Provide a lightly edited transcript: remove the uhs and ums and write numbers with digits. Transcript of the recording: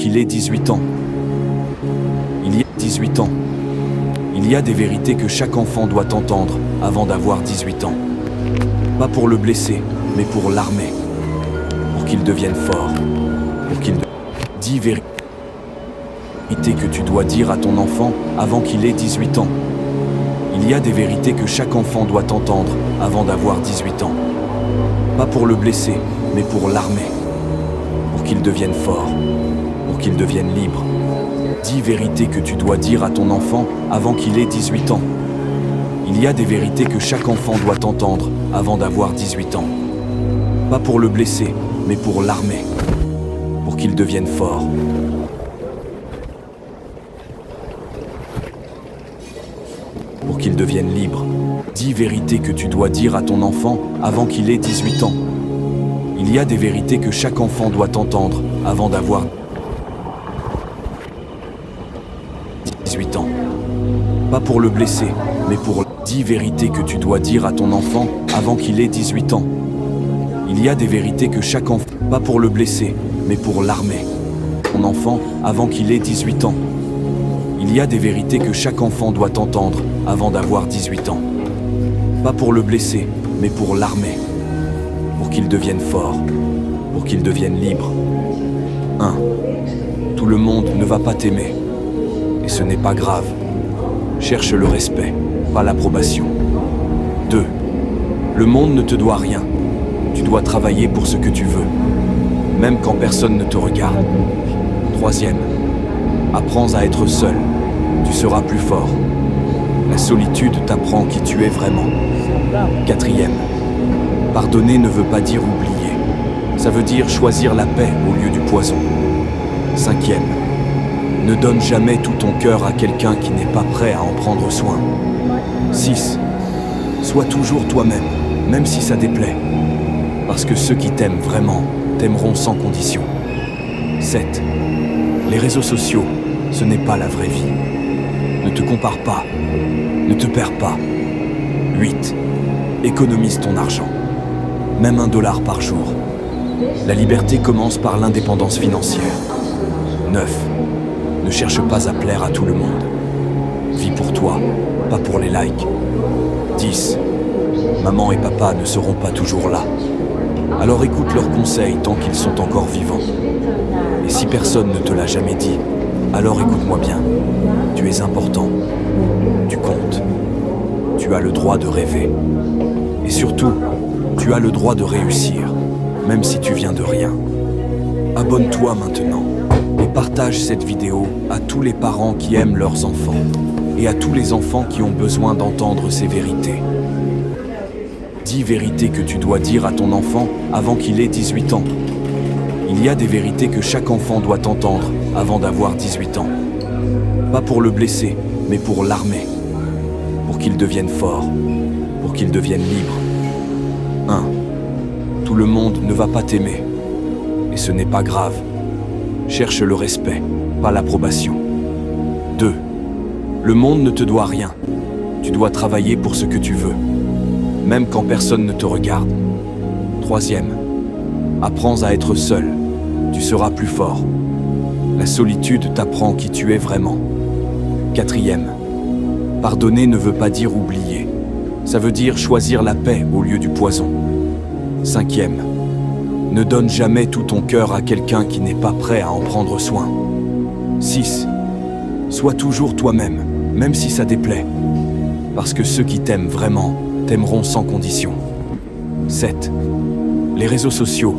qu'il ait 18 ans. Il y a 18 ans. Il y a des vérités que chaque enfant doit entendre avant d'avoir 18 ans. Pas pour le blesser, mais pour l'armer. Pour qu'il devienne fort. Pour qu'il... 10 vérités que tu dois dire à ton enfant avant qu'il ait 18 ans. Il y a des vérités que chaque enfant doit entendre avant d'avoir 18 ans. Pas pour le blesser, mais pour l'armer. Pour qu'il devienne fort. Pour qu'il devienne libre. 10 vérités que tu dois dire à ton enfant avant qu'il ait 18 ans. Il y a des vérités que chaque enfant doit entendre avant d'avoir 18 ans. Pas pour le blesser, mais pour l'armer. Pour qu'il devienne fort. Pour qu'il devienne libre. 10 vérités que tu dois dire à ton enfant avant qu'il ait 18 ans. Il y a des vérités que chaque enfant doit entendre avant d'avoir 18 ans. Pas pour le blesser, mais pour 10 vérités que tu dois dire à ton enfant avant qu'il ait 18 ans. Il y a des vérités que chaque enfant... Pas pour le blesser, mais pour l'armer. Ton enfant avant qu'il ait 18 ans. Il y a des vérités que chaque enfant doit entendre avant d'avoir 18 ans. Pas pour le blesser, mais pour l'armer. Pour qu'il devienne fort. Pour qu'il devienne libre. 1. Tout le monde ne va pas t'aimer. Et ce n'est pas grave. Cherche le respect, pas l'approbation. 2. Le monde ne te doit rien. Tu dois travailler pour ce que tu veux, même quand personne ne te regarde. 3. Apprends à être seul. Tu seras plus fort. La solitude t'apprend qui tu es vraiment. 4. Pardonner ne veut pas dire oublier. Ça veut dire choisir la paix au lieu du poison. 5. Ne donne jamais tout ton cœur à quelqu'un qui n'est pas prêt à en prendre soin. 6. Sois toujours toi-même, même si ça déplaît. Parce que ceux qui t'aiment vraiment t'aimeront sans condition. 7. Les réseaux sociaux, ce n'est pas la vraie vie. Ne te compare pas. Ne te perds pas. 8. Économise ton argent. Même $1 par jour. La liberté commence par l'indépendance financière. 9. Ne cherche pas à plaire à tout le monde. Vis pour toi, pas pour les likes. 10. Maman et papa ne seront pas toujours là. Alors écoute leurs conseils tant qu'ils sont encore vivants. Et si personne ne te l'a jamais dit, alors écoute-moi bien. Tu es important. Tu comptes. Tu as le droit de rêver. Et surtout, tu as le droit de réussir, même si tu viens de rien. Abonne-toi maintenant. Et partage cette vidéo à tous les parents qui aiment leurs enfants et à tous les enfants qui ont besoin d'entendre ces vérités. 10 vérités que tu dois dire à ton enfant avant qu'il ait 18 ans. Il y a des vérités que chaque enfant doit entendre avant d'avoir 18 ans. Pas pour le blesser, mais pour l'armer. Pour qu'il devienne fort. Pour qu'il devienne libre. 1. Tout le monde ne va pas t'aimer. Et ce n'est pas grave. Cherche le respect, pas l'approbation. 2. Le monde ne te doit rien. Tu dois travailler pour ce que tu veux, même quand personne ne te regarde. 3. Apprends à être seul. Tu seras plus fort. La solitude t'apprend qui tu es vraiment. 4. Pardonner ne veut pas dire oublier. Ça veut dire choisir la paix au lieu du poison. 5. Ne donne jamais tout ton cœur à quelqu'un qui n'est pas prêt à en prendre soin. 6. Sois toujours toi-même, même si ça déplaît. Parce que ceux qui t'aiment vraiment t'aimeront sans condition. 7. Les réseaux sociaux,